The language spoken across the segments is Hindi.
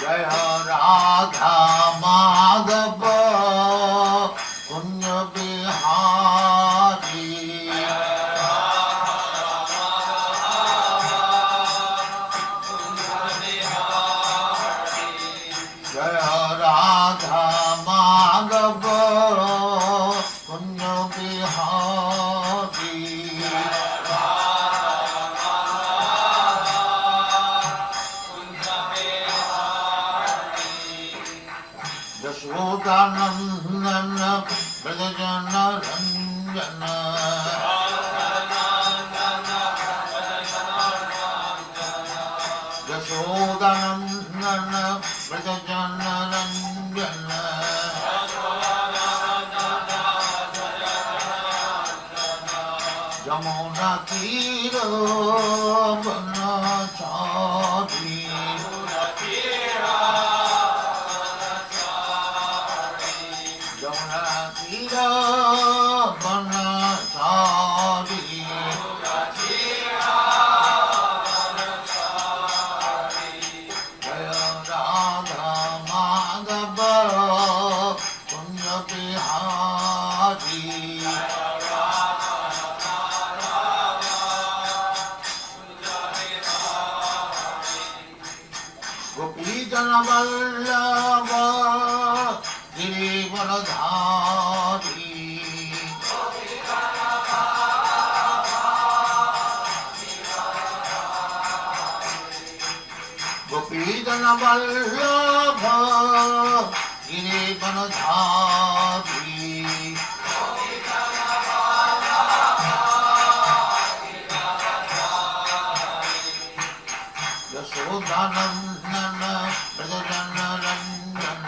जय राधा माधव कुंज बिहारी जय राधा माधव कुंज बिहारी यशोदानंदन ब्रजजन रंजन यशोदानंदन ब्रजजन रंजन यमुना तीर बनचारी यमुना तीर बनचारी जय राधा माधव कुंज बिहारी गोपी जन वल्लभ गिरिवरधारी गोपी जन वल्लभ गिरिवरधारी यशोदानंदन ब्रजजन रंजन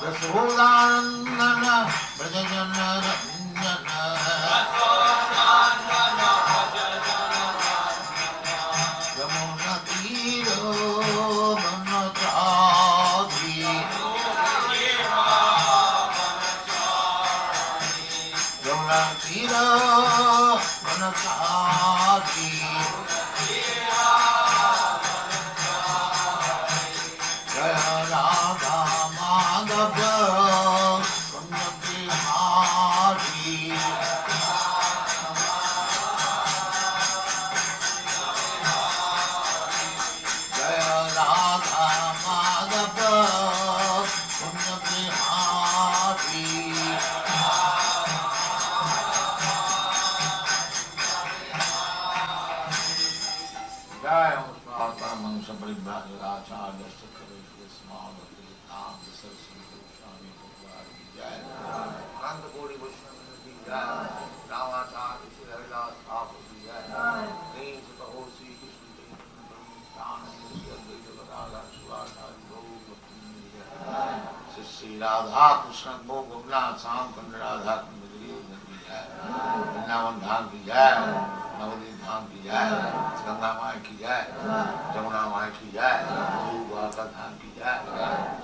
यशोदानंदन ब्रजजन रंजन यमुना तीर बनचारी यमुना तीर बनचारी जय राधा माधव कुंज बिहारी जय राधा माधव कुंज बिहारी जय परमहंस परिव्राजकाचार्य सरस्वती जय अनंत कोटि वैष्णव की जय रामाचार्य श्री हरिदास ठाकुर की जय प्रेम से कहो श्री कृष्ण चैतन्य श्री राधा कृष्ण को गोपनाथ श्याम कुंड राधा कुंड की जय वृंदावन धाम की जय नवदीप धाम की जय गंगा माई की जय जमुना माई की जय द्वारका धाम की जय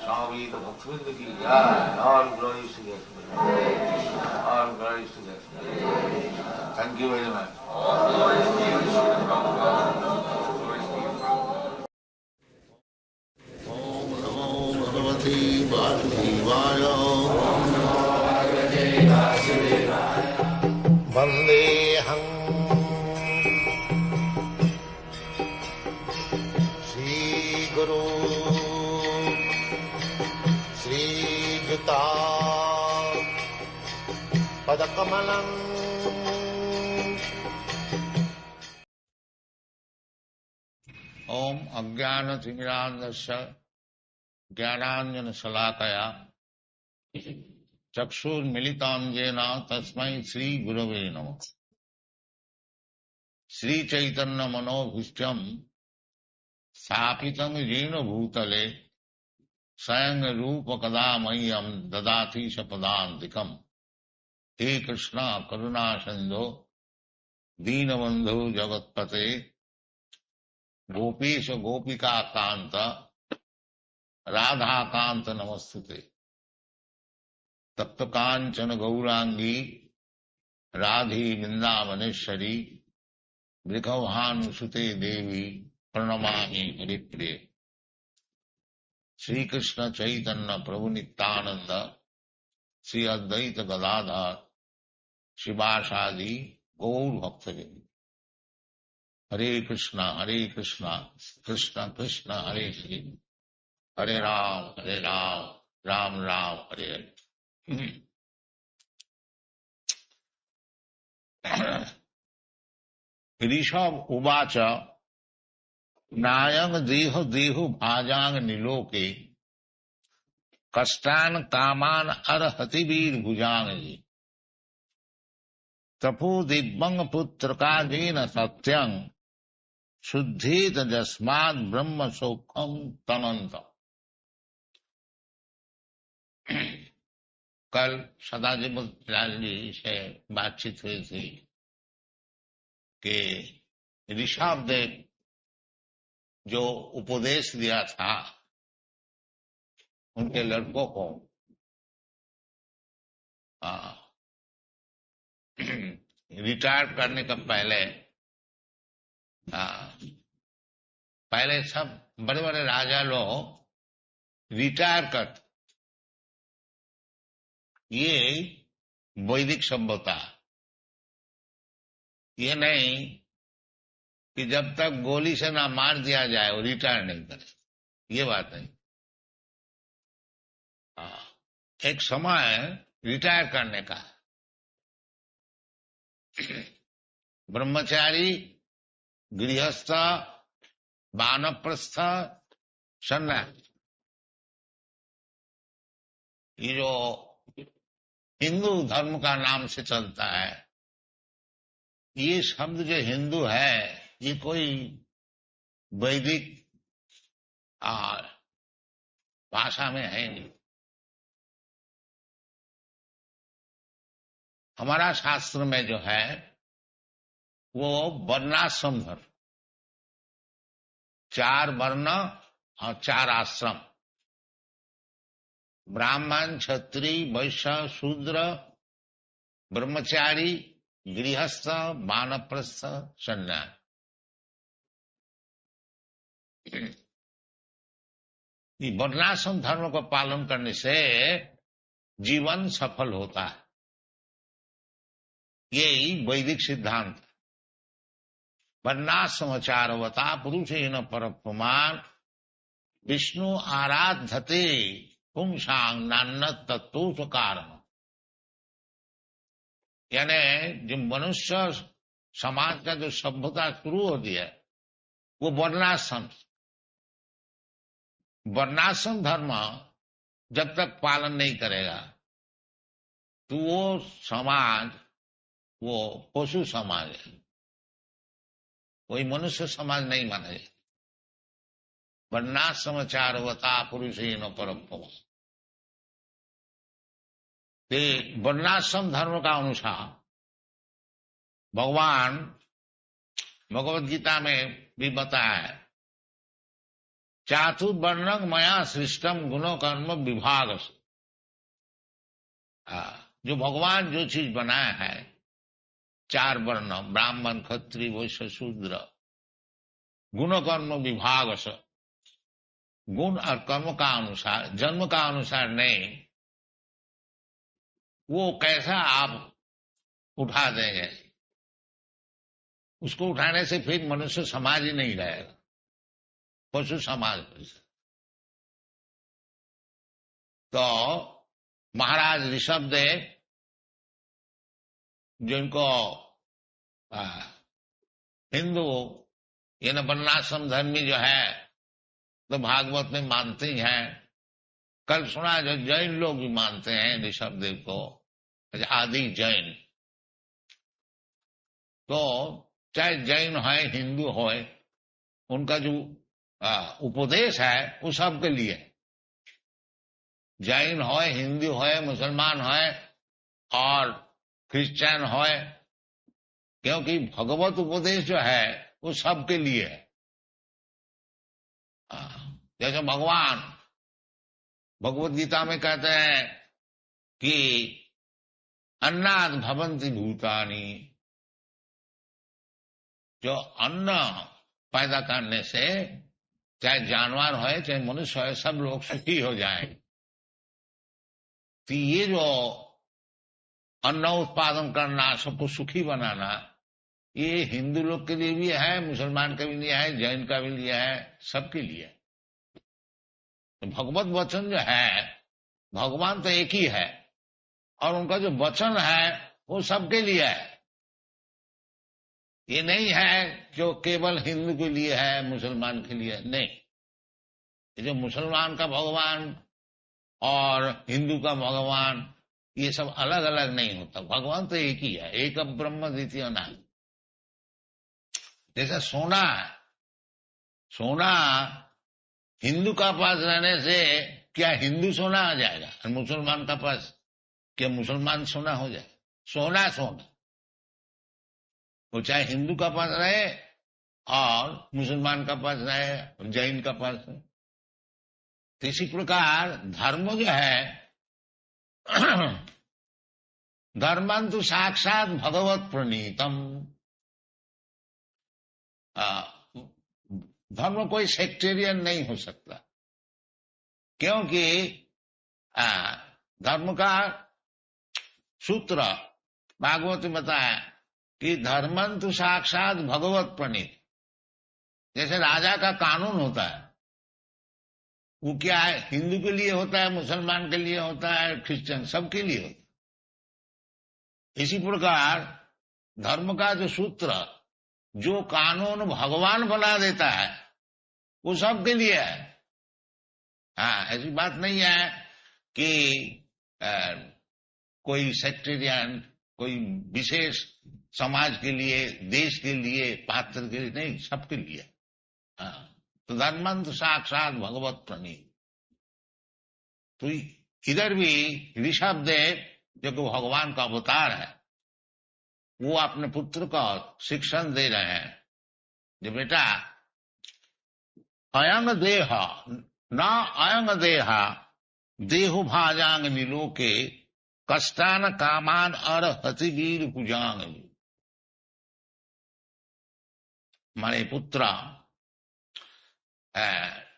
स्वामी भक्तवृंद की जय और ग्लोरी टू और glory to thank you very much ओम नमो भगवते वासुदेवाय वंदेहं श्रीगुरु श्रीयुता पदकमलं ओम अज्ञानतिमिरान्धस्य ज्ञानाञ्जनशलाकया चक्षुर्मिलितं तस्मै श्रीगुरवे नमः। श्रीचैतन्यमनोभीष्टं स्थापितं येन भूतले स्वयं रूपकदा मह्यं ददाति सपदान्तिकम्। हे कृष्ण करुणा सिन्धो दीनबन्धो जगत्पते गोपीश गोपिका कांत राधा कांत नमस्तुते। तप्त कांचन गौरांगी राधे वृंदावनेश्वरी वृषभानुसुते देवी प्रणमामि हरिप्रिय। श्री कृष्ण चैतन्य प्रभु नित्यानंद श्री अद्वैत गदाधर शिवासादि गौर भक्तजन। हरे कृष्णा कृष्ण कृष्ण हरे हरे, हरे राम राम राम हरे हरे। ऋषभ उवाच नायं देह देहु भाजांग निलोके कष्टान कामान अर्हति वीर भुजांग। तपो दिव्यंग पुत्र का जेन सत्यं शुद्धेत जस्मात् ब्रह्म सौखम तनंत। कल सदाजी जी से बातचीत हुई थी कि ऋषभ देव जो उपदेश दिया था उनके लड़कों को, रिटायर करने का पहले सब बड़े बड़े राजा लोग रिटायर करते। ये वैदिक सभ्यता, ये नहीं कि जब तक गोली से ना मार दिया जाए वो रिटायर नहीं करे, ये बात नहीं। एक समय रिटायर करने का। ब्रह्मचारी, गृहस्थ, वानप्रस्थ, सन्यासी, ये जो हिंदू धर्म का नाम से चलता है, ये शब्द जो हिंदू है ये कोई वैदिक भाषा में है नहीं। हमारा शास्त्र में जो है वो वर्णाश्रम धर्म, 4 वर्ण और 4 आश्रम, ब्राह्मण, क्षत्रिय, वैश्य, शूद्र, ब्रह्मचारी, गृहस्थ, वानप्रस्थ, सन्यासी। वर्णाश्रम धर्म को पालन करने से जीवन सफल होता है, यही वैदिक सिद्धांत। वर्णाश्रमचारवता पुरुषेण परपुमान विष्णु आराधते पुंसांग नान्य तत्व कारण। यानी जो मनुष्य समाज का जो सभ्यता शुरू होती है वो वर्णाश्रम धर्म जब तक पालन नहीं करेगा तो वो समाज वो पशु समाज है, कोई मनुष्य समाज नहीं माना जाए। वर्णाश्रमचारवता पुरुषेण परम। वर्णाश्रम धर्म का अनुसार भगवान भगवद गीता में भी बताया है, चातुर्वर्णं मया सृष्टम गुणो कर्म विभाग। जो भगवान जो चीज बनाया है 4 वर्ण, ब्राह्मण, क्षत्रिय, वैश्य, शूद्र, गुण कर्म विभाग से, गुण और कर्म का अनुसार, जन्म का अनुसार नहीं, वो कैसा आप उठा देंगे, उसको उठाने से फिर मनुष्य समाज ही नहीं रहेगा, पशु समाज। तो महाराज ऋषभदेव जिनको हिंदू ये न वर्णाश्रम धर्मी जो है तो भागवत में मानते ही हैं। कल सुना जो जैन लोग भी मानते हैं ऋषभदेव को, आदि जैन। तो चाहे जैन है हिंदू हो, उनका जो उपदेश है वो सबके लिए, जैन हो, हिंदू हो, मुसलमान हो और क्रिश्चियन हो, क्योंकि भगवत उपदेश जो है वो सबके लिए है। जैसे भगवान भगवत गीता में कहते हैं कि अन्नाद भवन्ति भूतानि, जो अन्न पैदा करने से चाहे जानवर हो चाहे मनुष्य हो, सब लोग सुखी हो जाए। तो ये जो अन्न उत्पादन करना, सबको सुखी बनाना, ये हिंदू लोग के लिए भी है, मुसलमान के भी लिए है, जैन का भी लिए है, सबके लिए। तो भगवत वचन जो है, भगवान तो एक ही है और उनका जो वचन है वो सबके लिए है। ये नहीं है जो केवल हिंदू के लिए है, मुसलमान के लिए नहीं। ये जो मुसलमान का भगवान और हिंदू का भगवान, ये सब अलग अलग नहीं होता। भगवान तो एक ही है, एक ब्रह्म द्वितीय नाम। जैसा सोना है, सोना हिंदू का पास रहने से क्या हिंदू सोना आ जाएगा, और मुसलमान का पास क्या मुसलमान सोना हो जाए? सोना सोना, वो चाहे हिंदू का पास रहे और मुसलमान का पास रहे, जैन का पास रहे। तो इसी प्रकार धर्म जो है, धर्मंतु साक्षात भगवत प्रणीतम। धर्म कोई सेक्टेरियन नहीं हो सकता, क्योंकि धर्म का सूत्र भागवत में बताया कि धर्मंतु साक्षात भगवत प्रणीत। जैसे राजा का कानून होता है, वो क्या है, हिंदू के लिए होता है, मुसलमान के लिए होता है, क्रिश्चियन, सबके लिए होता है। इसी प्रकार धर्म का जो सूत्र, जो कानून भगवान बना देता है, वो सबके लिए है। हाँ, ऐसी बात नहीं है कि कोई सेक्टेरियन, कोई विशेष समाज के लिए, देश के लिए, पात्र के लिए नहीं, सबके लिए। हाँ, तो धर्मंत साक्षात भगवत प्रणीत। तो इधर भी ऋषभ देव जो कि भगवान का अवतार है, वो अपने पुत्र को शिक्षण दे रहे हैं, जो बेटा अयंग देह न अयंग देहा देहु भाजांग निलोके कष्टान कामान अर्हति वीर भुजांग। माने पुत्र,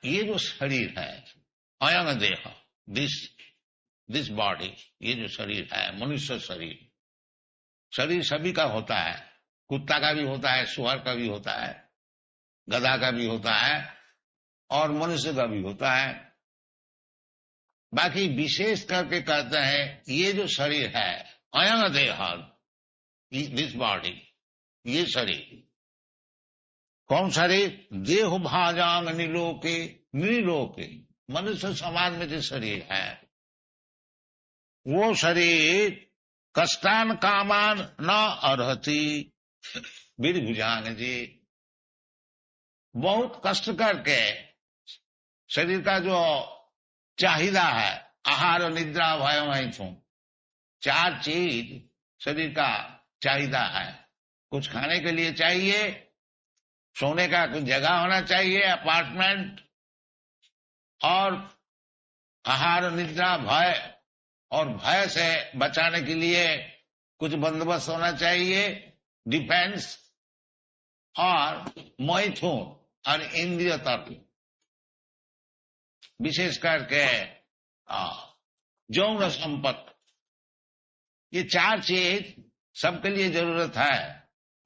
ये जो शरीर है, अयंग देह, दिस बॉडी, ये जो शरीर है, मनुष्य शरीर, शरीर सभी का होता है। कुत्ता का भी होता है, सुअर का भी होता है, गधा का भी होता है और मनुष्य का भी होता है। बाकी विशेष करके कहते हैं ये जो शरीर है, अयंग देह, दिस बॉडी, ये शरीर। कौन शरीर? देह भाजांग निलोके, निलोके मनुष्य समाज में जो शरीर है, वो शरीर कष्टान कामान न अर्हति वीर भुजांग जी। बहुत कष्ट करके शरीर का जो चाहिदा है, आहार निद्रा भय मैथुन, 4 चीज शरीर का चाहिदा है। कुछ खाने के लिए चाहिए, सोने का कुछ जगह होना चाहिए, अपार्टमेंट, और आहार निद्रा भय, और भय से बचाने के लिए कुछ बंदोबस्त होना चाहिए, डिफेंस, और मैथुन और इंद्रिय तत्व, विशेष करके यौन संपत्ति। ये 4 चीज सबके लिए जरूरत है।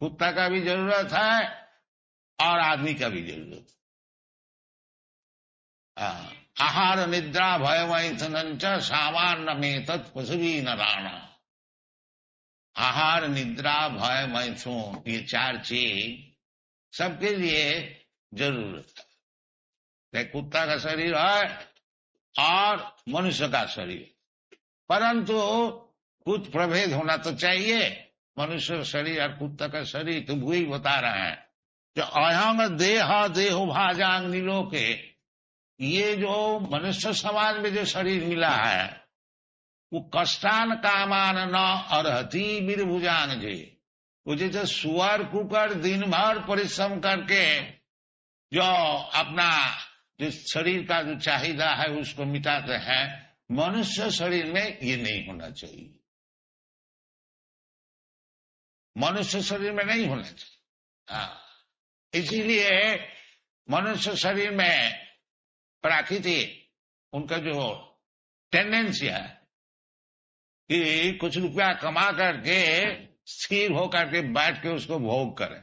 कुत्ता का भी जरूरत है और आदमी का भी जरूरत है। आहार निद्रा भय मैथुन च सामान्य में तत्पशुभी नारायण। आहार निद्रा भय मैथुन, ये 4 चीज सबके लिए जरूरत है। कुत्ता का शरीर है और मनुष्य का शरीर, परंतु कुछ प्रभेद होना तो चाहिए। मनुष्य शरीर और कुत्ता का शरीर तो वही बता रहे हैं जो अयंग देह देहो भाजांग निलोके। ये जो मनुष्य समाज में जो शरीर मिला है, वो कष्टान कामान न अर्हति वीर भुजांग जी। वो जैसे सुअर कुकर दिन भर परिश्रम करके जो अपना जो शरीर का जो चाहिदा है उसको मिटाते हैं, मनुष्य शरीर में ये नहीं होना चाहिए। मनुष्य शरीर में नहीं होना चाहिए। इसीलिए मनुष्य शरीर में प्रकृति उनका जो टेंडेंसी है कि कुछ रुपया कमा करके स्थिर होकर के बैठ के उसको भोग करें।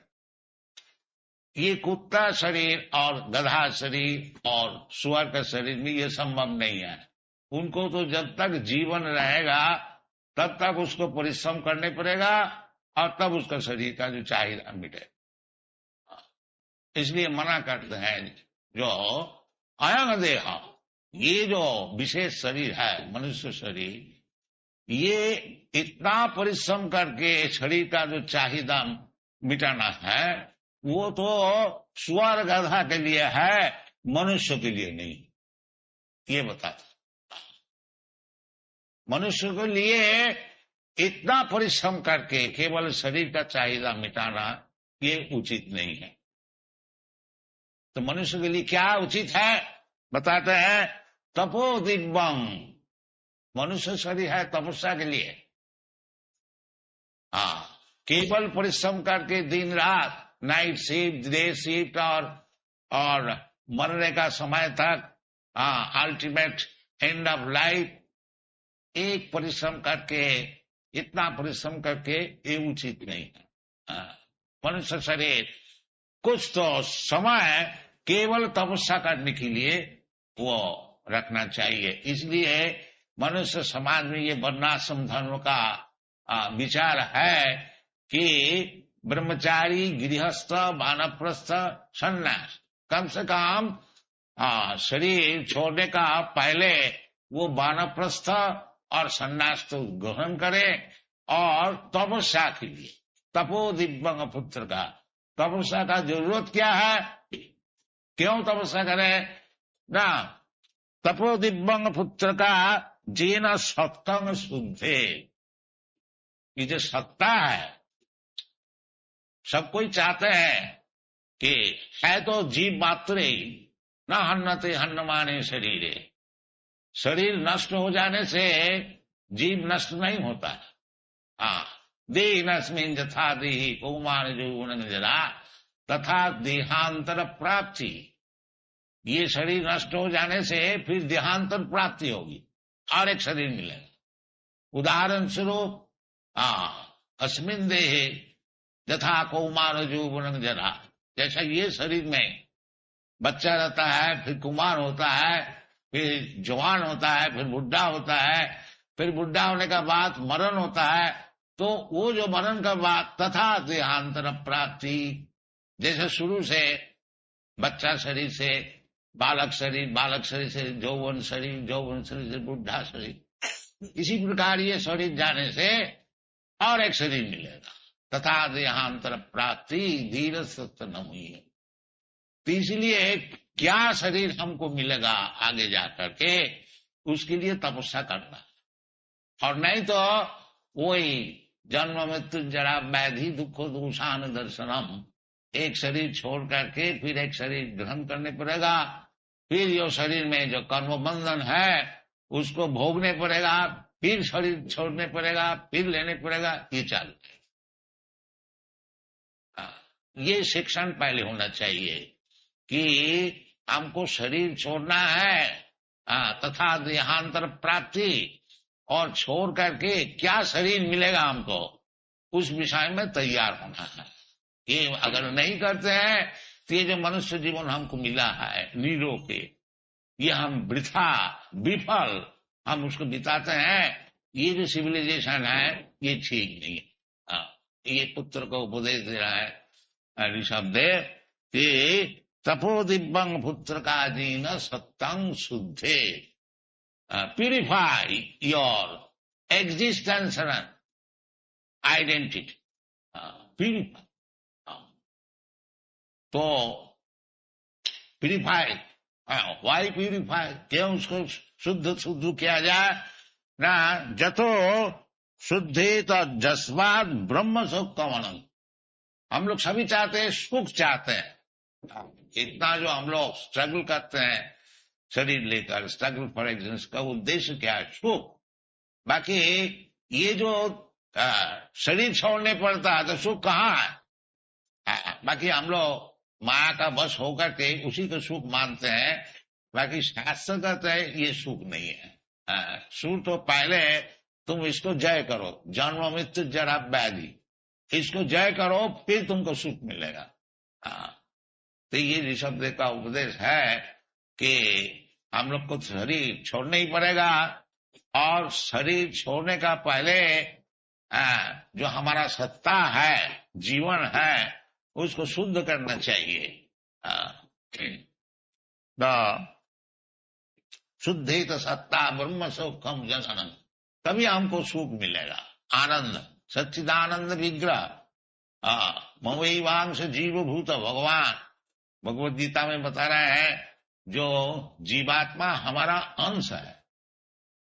ये कुत्ता शरीर और गधा शरीर और सुअर का शरीर में ये संभव नहीं है। उनको तो जब तक जीवन रहेगा तब तक उसको परिश्रम करने पड़ेगा और तब उसका शरीर का जो चाहिए मिटे। इसलिए मना करते हैं जो अयंग देह, ये जो विशेष शरीर है मनुष्य शरीर, ये इतना परिश्रम करके शरीर का जो चाहिदा मिटाना है वो तो सुअर गधा के लिए है, मनुष्य के लिए नहीं। ये बताता मनुष्य के लिए इतना परिश्रम करके केवल शरीर का चाहिदा मिटाना ये उचित नहीं है। तो मनुष्य के लिए क्या उचित है बताते हैं, तपो दिव्यं, मनुष्य शरीर है तपस्या के लिए। केवल परिश्रम करके दिन रात नाइट शिफ्ट डे शिफ्ट और मरने का समय तक अल्टीमेट एंड ऑफ लाइफ एक परिश्रम करके, इतना परिश्रम करके ये उचित नहीं है। मनुष्य शरीर कुछ तो समय केवल तपस्या करने के लिए वो रखना चाहिए। इसलिए मनुष्य समाज में ये वर्णाश्रम धर्म का विचार है कि ब्रह्मचारी, गृहस्थ, वानप्रस्थ, सन्यास, कम से कम शरीर छोड़ने का पहले वो वानप्रस्थ और सन्यास तो ग्रहण करे और तपस्या के लिए, तपो दिव्यंग पुत्र का तपस्या का जरूरत क्या है, क्यों तपस्या करे ना, तपो दिव्यंग पुत्र का जीना सत्तंग शुद्धे। ये जो सत्ता है सब कोई चाहते हैं कि है तो जीव मात्र ही न हन्नते हन्नमाने शरीरे, शरीर नष्ट हो जाने से जीव नष्ट नहीं होता है। देहिनस्मिन् यथा देहि कौमार यौवन जरा तथा देहांतर प्राप्ति, ये शरीर नष्ट हो जाने से फिर देहांतर प्राप्ति होगी और एक शरीर मिलेगा। उदाहरण स्वरूप अस्मिन् देहे यथा कौमार यौवन जरा, जैसा ये शरीर में बच्चा रहता है, फिर कुमार होता है, फिर जवान होता है, फिर बुढ़ा होता है, फिर बुढ़ा होने का बाद मरण होता है, तो वो जो मरण का बाद तथा देहांतर प्राप्ति, जैसे शुरू से बच्चा शरीर से बालक शरीर, बालक शरीर से यौवन शरीर, यौवन शरीर से बुढ़ा शरीर, इसी प्रकार ये शरीर जाने से और एक शरीर मिलेगा। तथा देहांतर प्राप्ति धीर सत्य न हुई है। तो इसलिए क्या शरीर हमको मिलेगा आगे जाकर के, उसके लिए तपस्या करना, और नहीं तो वही जन्म मृत्यु जरा व्याधि दुख दोषान दर्शनम, एक शरीर छोड़ करके फिर एक शरीर ग्रहण करने पड़ेगा, फिर यो शरीर में जो कर्म बंधन है उसको भोगने पड़ेगा, फिर शरीर छोड़ने पड़ेगा, फिर लेने पड़ेगा, ये चालू है। ये शिक्षण पहले होना चाहिए कि हमको शरीर छोड़ना है तथा देहांतर प्राप्ति, और छोड़ करके क्या शरीर मिलेगा हमको, उस विषय में तैयार होना है। ये अगर नहीं करते हैं तो ये जो मनुष्य जीवन हमको मिला है निरोग के, ये हम वृथा विफल हम उसको बिताते हैं। ये जो सिविलाइजेशन है ये ठीक नहीं है। ये पुत्र को उपदेश दे रहा है ऋषभदेव कि तपो दिव्यंग पुत्र का जीन सत्तंग शुद्धे, purify your existence and identity, purify. तो प्यूरिफाई, वाई प्यूरिफाई, क्यों उसको शुद्ध शुद्ध किया जाए ना, जतो शुद्धे तो जस्वाद ब्रह्म सुख कमन। हम लोग सभी चाहते हैं, सुख चाहते हैं, इतना जो हम लोग स्ट्रगल करते हैं शरीर लेकर, स्ट्रगल फॉर एग्जिस्टेंस का उद्देश्य क्या है, सुख। बाकी ये जो शरीर छोड़ने पड़ता है तो सुख कहाँ है। बाकी हम लोग माया का बस होकर के उसी को सुख मानते हैं। बाकी शास्त्र कहते हैं ये सुख नहीं है। सुख तो पहले तुम इसको जय करो, जन्म मृत्यु जरा व्याधि, इसको जय करो फिर तुमको सुख मिलेगा। तो ये ऋषभदेव का उपदेश है कि हम लोग को शरीर छोड़ना ही पड़ेगा, और शरीर छोड़ने का पहले जो हमारा सत्ता है, जीवन है, उसको शुद्ध करना चाहिए। शुद्धित सत्ता ब्रह्म सुखम जनन, तभी हमको सुख मिलेगा। आनंद सच्चिदानंद विग्रह ममैवांश जीव भूत भगवान भगवत गीता में बता रहे हैं, जो जीवात्मा हमारा अंश है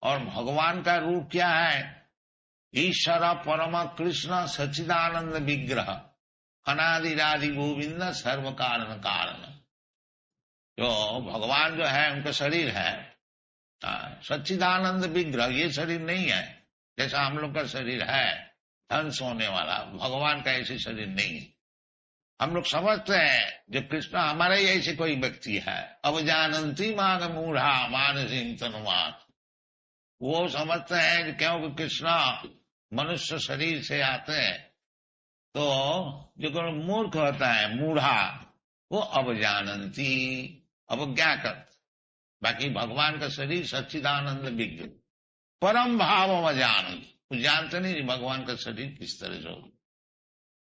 और भगवान का रूप क्या है? ईश्वर परम कृष्ण सच्चिदानंद विग्रह अनादिरादि गोविंद सर्व कारण कारण। जो भगवान जो है उनका शरीर है सच्चिदानंद विग्रह, ये शरीर नहीं है जैसा हम लोग का शरीर है ध्वंस होने वाला। भगवान का ऐसे शरीर नहीं है। हम लोग समझते हैं जो कृष्ण हमारे ही ऐसे कोई व्यक्ति है। अब जानती मान मूढ़ा मानसिंह तनुमान, वो समझते हैं कि क्योंकि कृष्ण मनुष्य शरीर से आते हैं, तो जो मूर्ख होता है मूढ़ा, वो अब जानती अवज्ञा करते। बाकी भगवान का शरीर सच्चिदानंद विग्रह परम भाव अवजानंद, वो जानते नहीं भगवान का शरीर किस तरह से हो।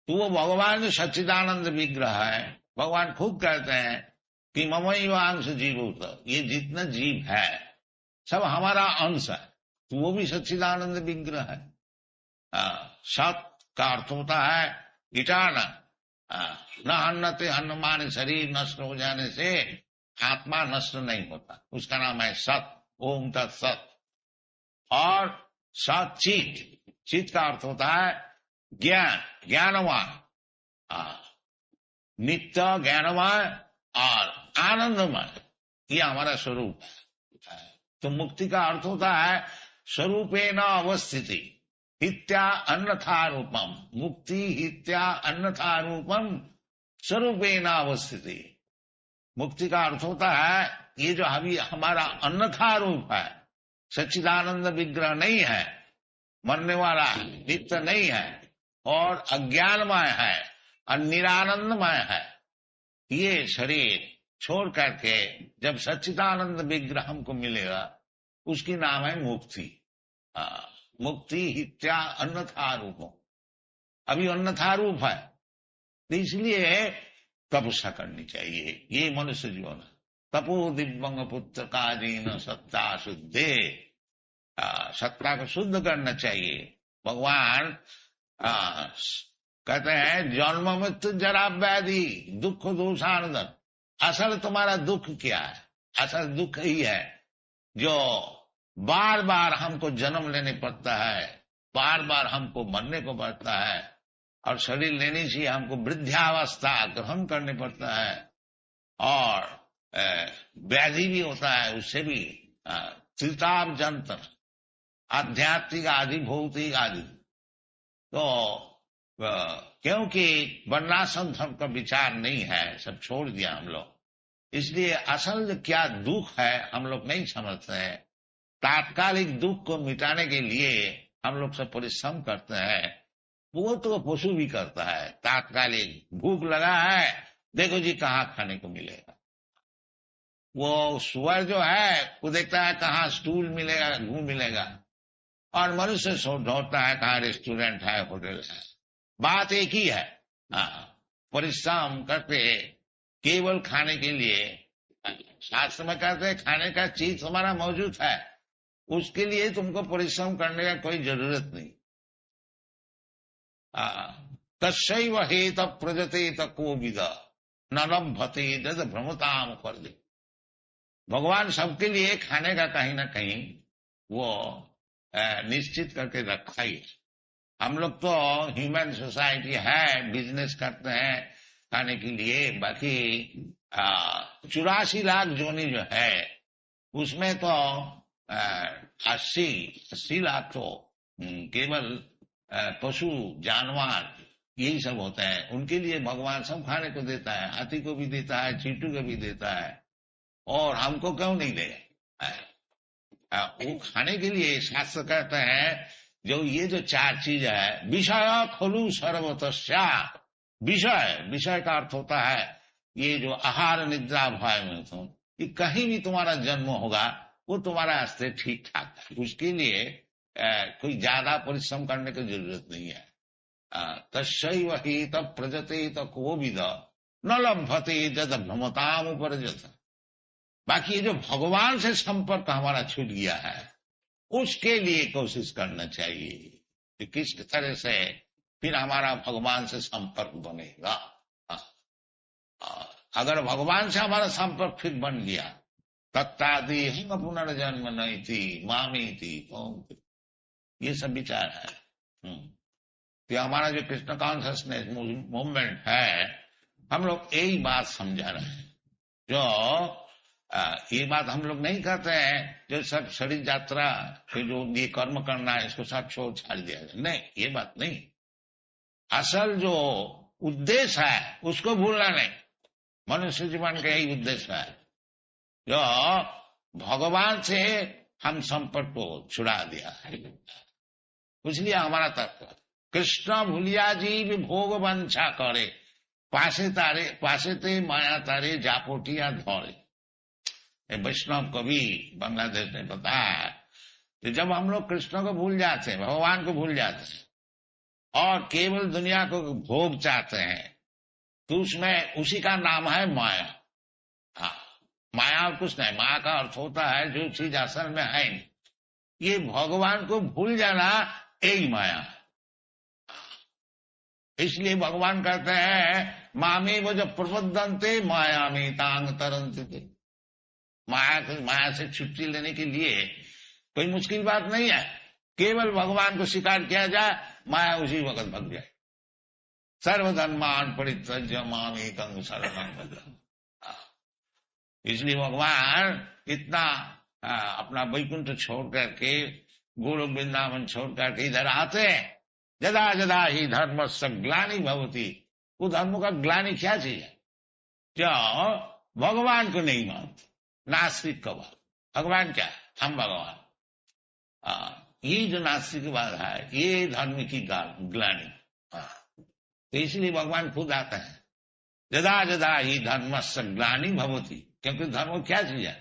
तो वो भगवान जो सच्चिदानंद विग्रह है, भगवान खुद कहते हैं कि ममैवांश जीव, ये जितना जीव है सब हमारा अंश है, तो वो भी सच्चिदानंद विग्रह है। सत का अर्थ होता है इटाना, न हन्नते हन्नमान, शरीर नष्ट हो जाने से आत्मा नष्ट नहीं होता, उसका नाम है सत। ओम तत्सत। और सत चित, चित का अर्थ होता है ज्ञान, ज्ञानवान, नित्य ज्ञानवान और आनंदमय, ये हमारा स्वरूप है। तो मुक्ति का अर्थ होता है स्वरूपे न अवस्थिति हित्या अन्यथा रूपम, मुक्ति हित्या अन्यथा रूपम स्वरूपे न अवस्थिति। मुक्ति का अर्थ होता है ये जो अभी हमारा अन्यथा रूप है, सच्चिदानंद विग्रह नहीं है, मरने वाला नित्य नहीं है और अज्ञानमय है और निरानंदमय है, ये शरीर छोड़ करके जब सच्चिदानंद विग्रह हमको मिलेगा उसकी नाम है मुक्ति। मुक्ति हित्या अन्यथा रूप, अभी अन्यथा रूप है, तो इसलिए तपस्या करनी चाहिए। ये मनुष्य जीवन है। तपो दिव्यंग पुत्र काजीन सत्ता शुद्धे, सत्ता को शुद्ध करना चाहिए। भगवान कहते हैं जन्म मृत्यु जरा व्याधि दुख दोषानंद, असल तुम्हारा दुख क्या है? असल दुख ही है जो बार बार हमको जन्म लेने पड़ता है, बार बार हमको मरने को पड़ता है, और शरीर लेने से हमको वृद्धावस्था ग्रहण करने पड़ता है, और व्याधि भी होता है, उससे भी त्रिताप जंतर आध्यात्मिक आदि भौतिक आदि। तो क्योंकि वर्णाश्रम धर्म का विचार नहीं है, सब छोड़ दिया हम लोग, इसलिए असल क्या दुख है हम लोग नहीं समझते हैं। तात्कालिक दुख को मिटाने के लिए हम लोग सब परिश्रम करते हैं, वो तो पशु भी करता है। तात्कालिक भूख लगा है, देखो जी कहाँ खाने को मिलेगा। वो सुअर जो है वो देखता है कहाँ स्टूल मिलेगा, घूम मिलेगा, और मनुष्य ढूंढता है कहाँ रेस्टोरेंट है, होटल है। बात एक ही है, परिश्रम करके केवल खाने के लिए। शास्त्र में कहते हैं खाने का चीज हमारा मौजूद है, उसके लिए तुमको परिश्रम करने का कोई जरूरत नहीं। तस्यैव हेत प्रजते तको विद न लभते जद भ्रमताम कर दे। भगवान सबके लिए खाने का कहीं ना कहीं वो निश्चित करके रखा ही। हम लोग तो ह्यूमन सोसाइटी है, बिजनेस करते हैं खाने के लिए। बाकी 84 लाख जोनी जो है उसमें तो 80 लाख तो केवल पशु जानवर यही सब होता है। उनके लिए भगवान सब खाने को देता है, हाथी को भी देता है, चींटू को भी देता है, और हमको क्यों नहीं दे? वो खाने के लिए शास्त्र कहते हैं जो ये जो चार चीज है, विषय खलु सर्वतस्या। विषय, विषय का अर्थ होता है ये जो आहार निद्रा भय में तुम, कि कहीं भी तुम्हारा जन्म होगा वो तुम्हारा वास्ते ठीक ठाक है, उसके लिए कोई ज्यादा परिश्रम करने की जरूरत नहीं है। तस्यैव हि तत् प्रजते कोविद न लभते जद भ्रमताम उपरजत। बाकी ये जो भगवान से संपर्क हमारा छूट गया है उसके लिए कोशिश करना चाहिए कि किस तरह से फिर हमारा भगवान से संपर्क बनेगा। अगर भगवान से हमारा संपर्क फिर बन गया, तत्तादि हम पुनर्जन्म नहीं थी मामी थी, ये सब विचार है। तो हमारा जो कृष्ण कॉन्शियसनेस मूवमेंट है, हम लोग यही बात समझा रहे हैं। जो ये बात हम लोग नहीं कहते हैं जो सब शरीर यात्रा फिर जो ये कर्म करना है इसको सब छोड़ छाड़ दिया जाए, नहीं, ये बात नहीं। असल जो उद्देश्य है उसको भूलना नहीं। मनुष्य जीवन का यही उद्देश्य है, जो भगवान से हम संपर्क को छुड़ा दिया है। इसलिए हमारा तत्व कृष्ण भूलिया जीव भोग वंशा करे, पासे ते माया तारे जापोटिया धौरे। वैष्णव कवि बांग्लादेश ने बताया कि जब हम लोग कृष्ण को भूल जाते हैं, भगवान को भूल जाते हैं और केवल दुनिया को भोग चाहते हैं, तो उसमें उसी का नाम है माया। हाँ, माया और कुछ नहीं। माया का अर्थ होता है जो चीज असल में है नहीं। ये भगवान को भूल जाना यही माया है। इसलिए भगवान कहते हैं मामे वो जब प्रबद्धंते माया में तांग तरंते। माया से छुट्टी लेने के लिए कोई मुश्किल बात नहीं है, केवल भगवान को स्वीकार किया जाए, माया उसी वक्त भग जाए। सर्वधर्मान परित्यज्य माम एकं शरणं व्रज। इसलिए भगवान इतना अपना वैकुंठ छोड़ करके, गोलोक वृंदावन छोड़ करके इधर आते हैं। जदा जदा ही धर्म ग्लानि भवती। वो धर्म का ग्लानि क्या चीज है? जो भगवान को नहीं मानते, नास्तिक का बात। भगवान क्या है? हम भगवान। ये जो नास्तिकवाद है ये धर्म की ग्लानि। तो इसलिए भगवान खुद आता है, जदा जदा ही धर्म ग्लानि भवती। क्योंकि धर्म क्या चीज है?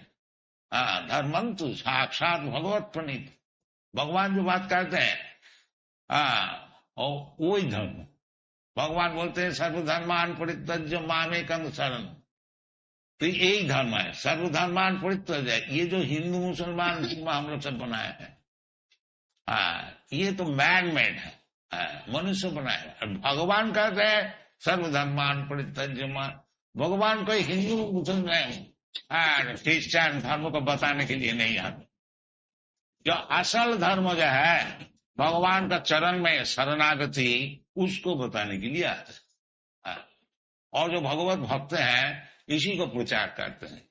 धर्मं तो साक्षात भगवत प्रणीत। भगवान जो बात करते हैं और वही धर्म। भगवान बोलते हैं सर्वधर्मान परित्यज्य मामेकं शरणं। तो यही धर्म है, सर्वधर्मान परित्यज्य। ये जो हिंदू मुसलमान धर्म हम लोग सब बनाए हैं, ये तो मैन मेड है, मनुष्य बनाए। भगवान कहते हैं सर्वधर्मान परित्यज्य। भगवान कोई हिंदू मुसलमान क्रिश्चियन धर्म को बताने के लिए नहीं आते। जो असल धर्म जो है भगवान का चरण में शरणागति, उसको बताने के लिए आते हैं। और जो भगवत भक्त हैं इसी को प्रचार करते हैं।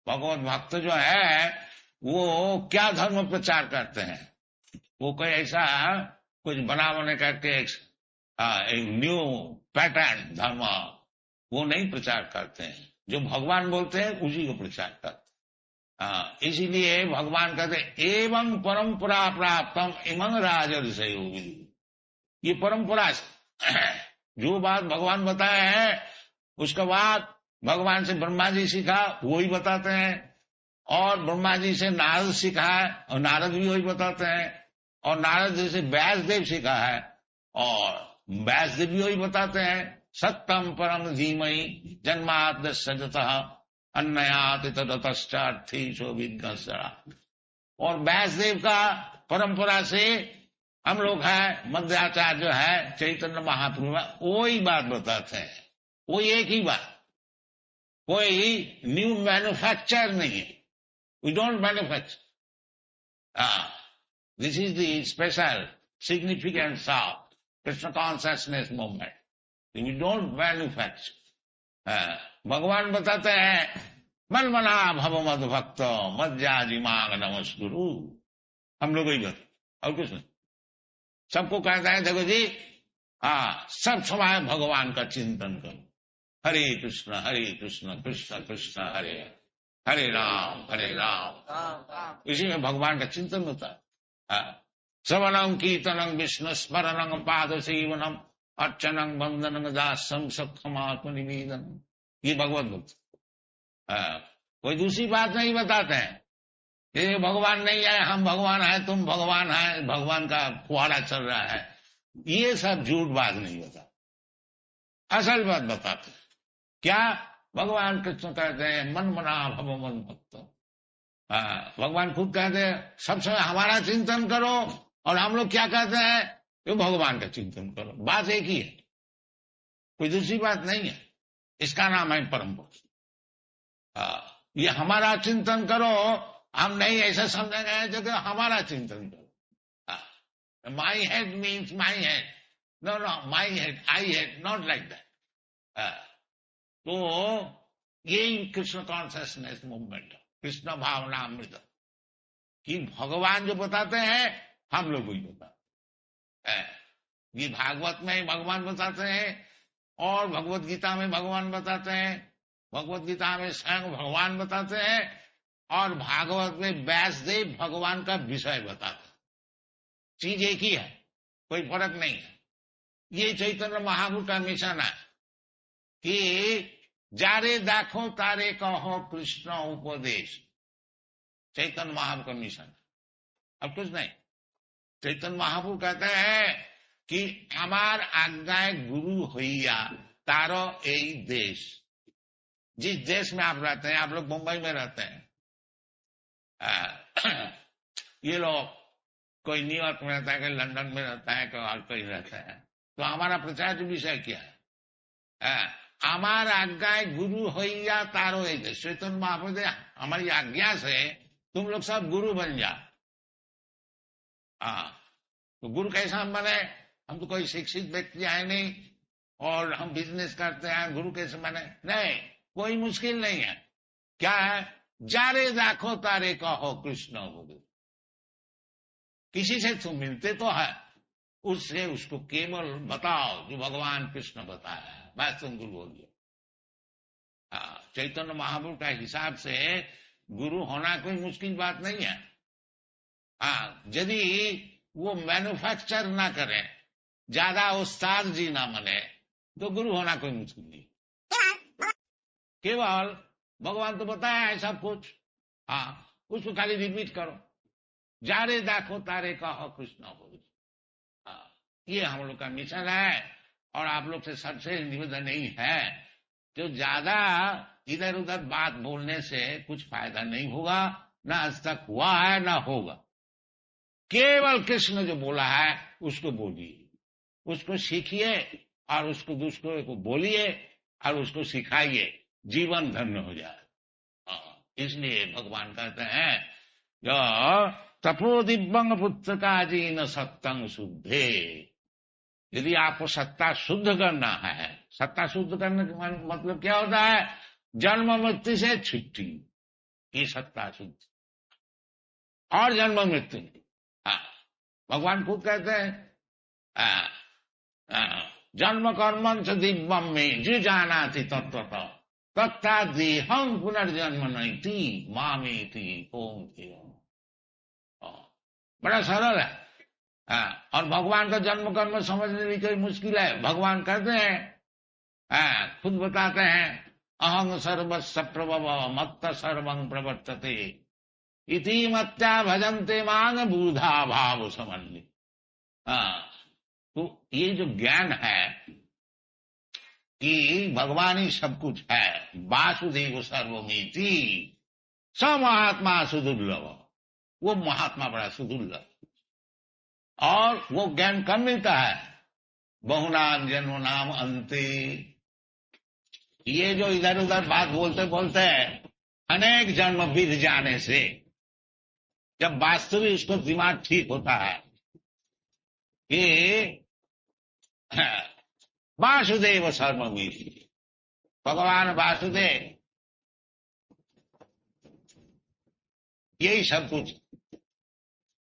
भगवत भक्त जो है वो क्या धर्म प्रचार करते हैं? वो कोई ऐसा कुछ बना बने करके एक न्यू पैटर्न धर्म वो नहीं प्रचार करते हैं। जो भगवान बोलते हैं उसी को प्रचार करते हैं। इसीलिए भगवान कहते एवं परंपरा प्राप्तम इमं राजर्षय। ये परंपरा जो बात भगवान बताए हैं उसका बाद भगवान से ब्रह्मा जी सीखा वही बताते हैं, और ब्रह्मा जी से नारद सीखा है और नारद भी वही बताते हैं, और नारद जी से व्यासदेव सीखा है और व्यासदेव भी वही बताते हैं। सत्यम परम धीमहि जन्माद्य सजतः अन्नयात तदतश्चार्थी शोभिघ्नसरा। और व्यासदेव का परंपरा से हम लोग है, मध्याचार्य जो है चैतन्य महाप्रभु वही बात बताते हैं, वो एक ही बात, कोई न्यू मैन्युफैक्चर नहीं है। We don't manufacture. This is the special significance of Krishna consciousness movement. We don't manufacture. भगवान बताते हैं मन मना भव मद भक्त मज्जाजी मांग नमस्कुरु। हम लोग ही बता और कुछ नहीं। सबको कहता है देखो जी हाँ, सब समय भगवान का चिंतन करो। हरे कृष्ण कृष्ण कृष्ण हरे हरे राम। इसी में भगवान का चिंतन होता है। श्रवणं कीर्तनं विष्णु स्मरणं पाद सेवनम अर्चनं वंदनं दासं सक्षमात्मनिवेदनम। ये भगवत भक्त कोई दूसरी बात नहीं बताते हैं। ये भगवान नहीं है, हम भगवान है, तुम भगवान है, भगवान का फुहारा चल रहा है, ये सब झूठ बात नहीं होता। असल बात बताते हैं। क्या भगवान कृष्ण कहते हैं मन मना भव मन भक्त। भगवान खुद कहते हैं सब समय हमारा चिंतन करो, और हम लोग क्या कहते हैं, तो भगवान का चिंतन करो। बात एक ही है, कोई दूसरी बात नहीं है। इसका नाम है परम भक्त। ये हमारा चिंतन करो, हम नहीं ऐसा समझेंगे जो कि हमारा चिंतन करो। My head means my head, know my head I head, not like that. तो ये कृष्ण कॉन्शियसनेस मूवमेंट, कृष्ण भावना अमृत, कि भगवान जो बताते हैं हम लोग वही बताते हैं। ये भागवत में भगवान बताते हैं, और भगवत गीता में भगवान बताते हैं, भगवत गीता में स्वयं भगवान बताते हैं, और भागवत में व्यासदेव भगवान का विषय बताते हैं। चीज एक ही है, कोई फर्क नहीं है। ये चैतन्य महाप्रभु का मिशन है कि जारे दाखो तारे कहो कृष्ण उपदेश। चैतन्य महाप्रभु का मिशन, अब कुछ नहीं। चैतन्य महाप्रभु कहते हैं कि हमार आज्ञाए गुरु होइया तारो यही देश। जिस देश में आप रहते हैं, आप लोग मुंबई में रहते हैं, ये लोग कोई न्यूयॉर्क में रहता है, कोई लंदन में रहता है, कोई और कोई रहता है, तो हमारा प्रचार विषय क्या है? हमार आज्ञाए गुरु होइया तारो यही देश। चैतन्य महाप्रभु हमारी आज्ञा से तुम लोग सब गुरु बन जाओ। तो गुरु कैसा हम बने? हम तो कोई शिक्षित व्यक्ति आए नहीं, और हम बिजनेस करते हैं, गुरु कैसे बने? नहीं, कोई मुश्किल नहीं है। क्या है? जारे दाखो तारे कहो कृष्ण बोले। किसी से तुम मिलते तो है, उससे उसको केवल बताओ जो भगवान कृष्ण बताया है, बस तुम गुरु हो गया। चैतन्य महाप्रभु का हिसाब से गुरु होना कोई मुश्किल बात नहीं है। यदि वो मैन्युफैक्चर ना करे, ज्यादा उस्ताद जी ना बने, तो गुरु होना कोई मुश्किल नहीं। केवल भगवान तो बताया है सब कुछ, उसको खाली रिपीट करो। जारे दाखो तारे कहो कृष्ण बोले। ये हम लोग का मिशन है, और आप लोग से सबसे निवेदन नहीं है, जो ज्यादा इधर उधर बात बोलने से कुछ फायदा नहीं होगा, ना आज तक हुआ है ना होगा। केवल कृष्ण जो बोला है उसको बोलिए, उसको सीखिए, और उसको दूसरों को बोलिए, और उसको सिखाइए, जीवन धन्य हो जाए। इसलिए भगवान कहते हैं जो तपो दिव्यंग पुत्र का जी न सत्तंग शुद्धे। यदि आपको सत्ता शुद्ध करना है, सत्ता शुद्ध करने का मतलब क्या होता है? जन्म मृत्यु से छुट्टी, ये सत्ता शुद्ध, और जन्म मृत्यु। भगवान खुद कहते हैं जन्म कर्म च दिव्यम में जो जाना थी तत्व तत्ता देहम पुनर्जन्म नहीं थी मामे थी ओम थी। बड़ा सरल है। और भगवान का जन्म कर्म समझने में कोई मुश्किल है? भगवान कहते हैं, खुद बताते हैं, अहं सर्वस्व प्रभव मत्त सर्वं प्रवर्तते इति मत्या भजन्ते मांग बूढ़ा भाव समन्वित। तो ये जो ज्ञान है कि भगवान ही सब कुछ है, वासुदेव सर्वमिति, स महात्मा सुदुर्लभ, वो महात्मा बड़ा सुदुर्लभ। और वो ज्ञान कब मिलता है? बहुनाम जन्म नाम अंते। ये जो इधर उधर बात बोलते बोलते अनेक जन्म बीत जाने से, जब वास्तविक उसको दिमाग ठीक होता है कि वासुदेव सर्वमिति, भगवान वासुदेव यही सब कुछ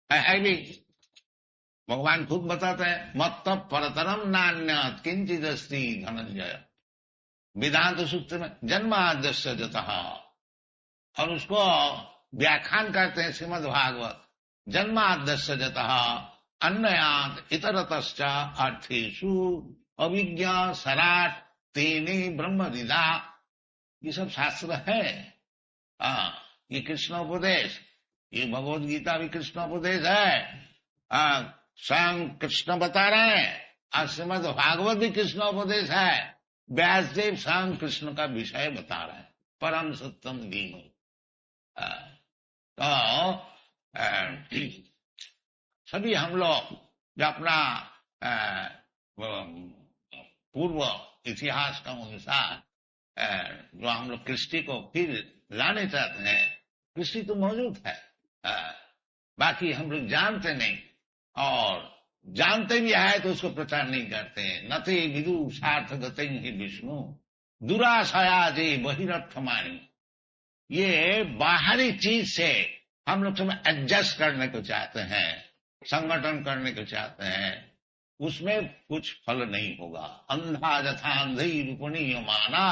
है भी। भगवान खुद बताते हैं, मत्त परतरम नान्यत् किंचिदस्ति धनंजय। वेदांत सूत्र में जन्माद्यस्य जतः, और उसको व्याख्यान करते हैं श्रीमद् भागवत, जन्माद्यस्य जतः अन्नयात् इतरतश्च अर्थेषु अविज्ञा सराट तेने ब्रह्मविदा। ये सब शास्त्र है। ये कृष्णोपदेश, ये भगवद गीता भी कृष्णोपदेश है। स्वयं कृष्ण बता रहे हैं, और श्रीमद् भागवत भी कृष्णोपदेश है। व्यासदेव स्वयं कृष्ण का विषय बता रहे हैं, परम सत्यम दीन। तो सभी हम लोग जो अपना पूर्व इतिहास का अनुसार जो हम लोग कृष्टि को फिर लाने चाहते हैं, कृष्टि तो मौजूद है, बाकी हम लोग जानते नहीं, और जानते भी है तो उसको प्रचार नहीं करते हैं। नते विदु सार्थ गते ही विष्णु दुराशया जे बहिरर्थमाणी। ये बाहरी चीज से हम लोग सब एडजस्ट करने को चाहते हैं, संगठन करने को चाहते हैं, उसमें कुछ फल नहीं होगा। अंधा जथा अंधी रूपणी माना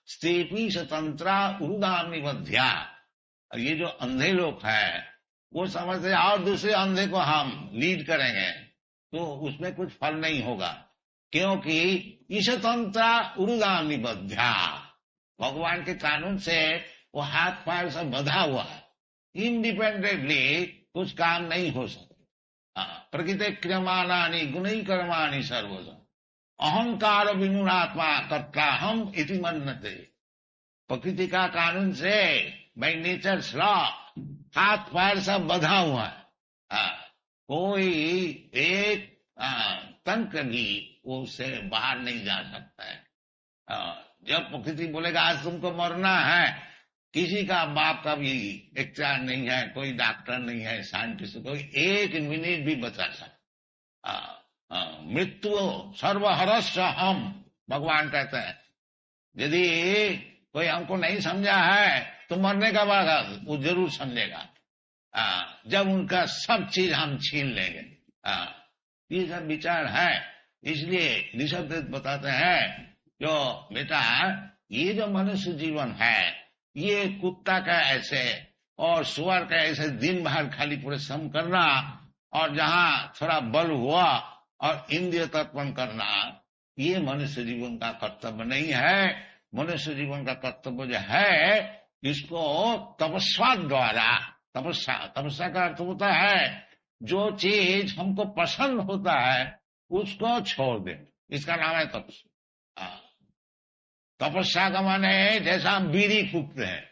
स्तेपी स्वतंत्रा उरुदामी बध्या। ये जो अंधे लोग हैं वो समझते हैं और दूसरे अंधे को हम लीड करेंगे तो उसमें कुछ फल नहीं होगा, क्योंकि ईशतंत्रा उरुदामी बध्या, भगवान के कानून से वो हाथ पैर से बंधा हुआ है, इंडिपेंडेंटली कुछ काम नहीं हो सकता। प्रकृति क्रियमाणानि गुणै कर्माणि सर्वजन अहंकार विनुरात्मा कर्ता हम इति मन्यते। प्रकृति का कानून से बाय नेचर लॉ हाथ पैर सब बंधा हुआ है, कोई एक तंत्र भी वो उससे बाहर नहीं जा सकता है। जब प्रकृति बोलेगा आज तुमको मरना है, किसी का बाप का भी इख्तियार नहीं है, कोई डॉक्टर नहीं है, साइंटिस्ट, कोई एक मिनट भी बचा सकता। मृत्यु सर्वहरस्य हम, भगवान कहते हैं यदि कोई हमको नहीं समझा है तो मरने का बाद वो जरूर समझेगा, जब उनका सब चीज हम छीन लेंगे। ये सब विचार है। इसलिए ऋषभदेव बताते हैं जो बेटा ये जो मनुष्य जीवन है ये कुत्ता का ऐसे और सुअर का ऐसे दिन भर खाली परिश्रम करना, और जहां थोड़ा बल हुआ और इंद्रिय तर्पण करना, ये मनुष्य जीवन का कर्तव्य नहीं है। मनुष्य जीवन का कर्तव्य जो है इसको तपस्या द्वारा, तपस्या का अर्थ होता है जो चीज हमको पसंद होता है उसको छोड़ दे, इसका नाम है तपस्या। तपस्या का माने है जैसा हम बीड़ी फूकते हैं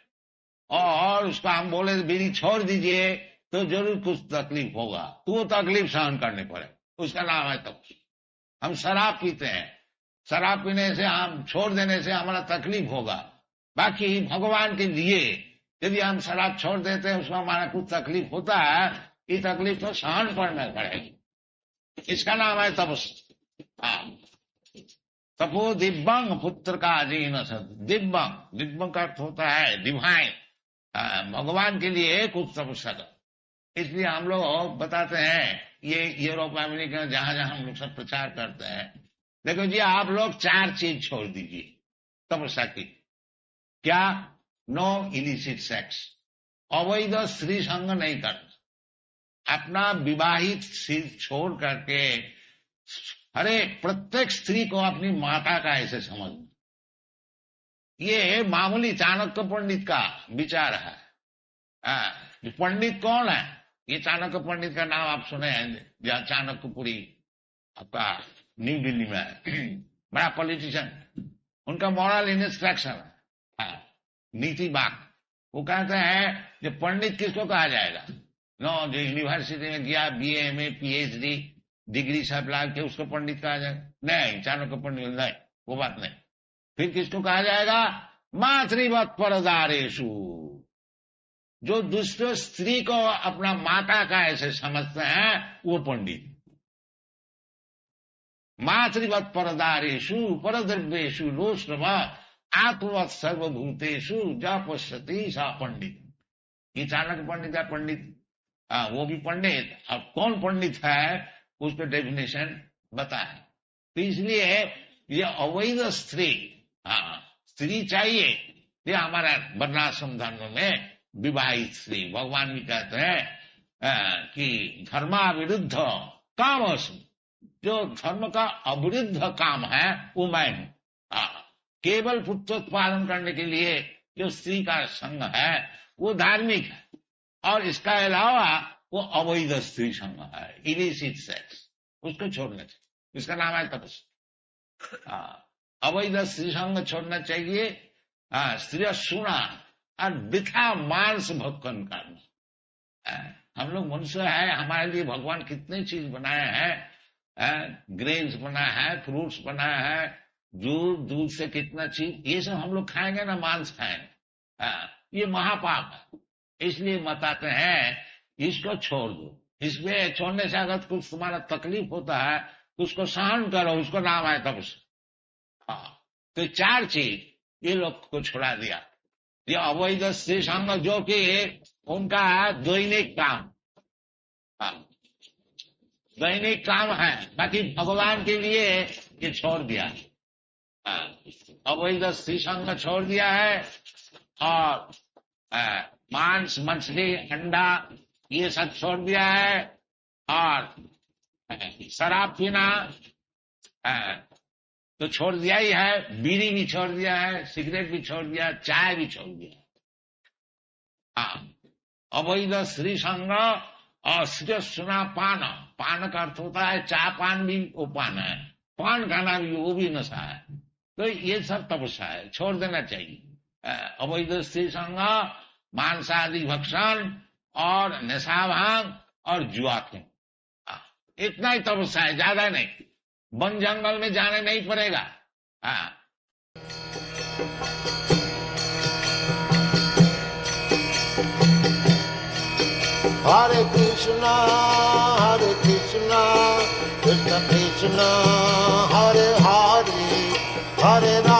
और उसको हम बोले बीड़ी छोड़ दीजिए तो जरूर कुछ तकलीफ होगा, तो वो तकलीफ सहन करने पड़े, उसका नाम है तपस्या। हम शराब पीते हैं, शराब पीने से हम छोड़ देने से हमारा तकलीफ होगा, बाकी भगवान के लिए यदि हम शराब छोड़ देते हैं उसमें हमारा कुछ तकलीफ होता है, ये तकलीफ तो सहन करना पड़ेगी, इसका नाम है तपस्या। तपो दिव्यंग पुत्र का अजीन सद, दिव्यंग, दिव्यंग का अर्थ होता है डिवाइन, भगवान के लिए कुछ तपस्या कर। इसलिए हम लोग बताते हैं ये यूरोप अमेरिका जहां जहां हम लोग सब प्रचार करते हैं, देखो जी आप लोग 4 चीज छोड़ दीजिए तपस्या की। क्या? नो इलिसिट सेक्स, अवैध स्त्री संग नहीं करना, अपना विवाहित स्त्री छोड़ करके अरे प्रत्येक स्त्री को अपनी माता का ऐसे समझना। ये मामूली चाणक्य पंडित का विचार है। पंडित कौन है? ये चाणक्य पंडित का नाम आप सुने हैं, जहाँ चाणक्यपुरी आपका न्यू दिल्ली में है, बड़ा पॉलिटिशियन, उनका मॉरल इंस्ट्रक्शन है, नीति बाग। वो कहते हैं जो पंडित किसको कहा जाएगा? नो, जो यूनिवर्सिटी में गया BA MA PhD डिग्री सब ला के उसको पंडित कहा जाएगा? नहीं, चाणक्य पंडित नहीं, वो बात नहीं। फिर किसको कहा जाएगा? मातृवत परदारेशु, जो दूसरे स्त्री को अपना माता का ऐसे समझते हैं वो पंडित। मातृवत परदारेशु परद्रव्येशु लोष्टव आत्मवत सर्वभूतेषु जा पश्यति सा पंडित। ये चाणक्य पंडित है, पंडित वो भी पंडित। अब कौन पंडित है? उसको डेफिनेशन बताए। तो इसलिए ये अवैध स्त्री, स्त्री चाहिए, ये हमारा वर्णाश्रम धर्म में विवाहित स्त्री। भगवान भी कहते हैं कि धर्माविरुद्ध काम, जो धर्म का अविरुद्ध काम है वो मैं हूं। केवल पुत्रोत्पादन करने के लिए जो स्त्री का संग है वो धार्मिक है, और इसका अलावा वो अवैध स्त्री संग है, इलिसिट सेक्स, उसको छोड़ना चाहिए। इसका नाम है तपस्या। अवैध स्त्री संग छोड़ना चाहिए। स्त्री सुना और वृथा मांस भक्षण करना। हम लोग मनुष्य है, हमारे लिए भगवान कितने चीज बनाए हैं, ग्रेन्स बनाया है, फ्रूट्स बनाया है, दूध से कितना चीज, ये सब हम लोग खाएंगे ना, मांस खाएंगे, ये महापाप है। इसलिए बताते हैं इसको छोड़ दो। इसमें छोड़ने से अगर कुछ तुम्हारा तकलीफ होता है उसको सहन करो, उसको नाम है तपस्या। तो 4 चीज ये लोग को छुड़ा दिया। ये अवैध स्त्री संग जो कि उनका दैनिक काम, दैनिक काम है, बाकी भगवान के लिए ये छोड़ दिया। अवैध स्त्री संग छोड़ दिया है, और मांस, मछली, अंडा ये सब छोड़ दिया है, और शराब पीना तो छोड़ दिया ही है, बीड़ी भी छोड़ दिया है, सिगरेट भी छोड़ दिया, चाय भी छोड़ दिया। अवैध स्त्री संग और सुना पान, पान का अर्थ होता है चाय पान भी वो पान है, पान खाना भी वो भी नशा है। तो ये सब तपस्या है, छोड़ देना चाहिए। अवैध स्त्री संग, मांसादि भक्षण और नशा भांग और जुआ खेल, इतना ही तपस्या है, ज्यादा नहीं। वन जंगल में जाने नहीं पड़ेगा। Hare Krishna, Krishna Krishna Hare Hare, Hare Rama,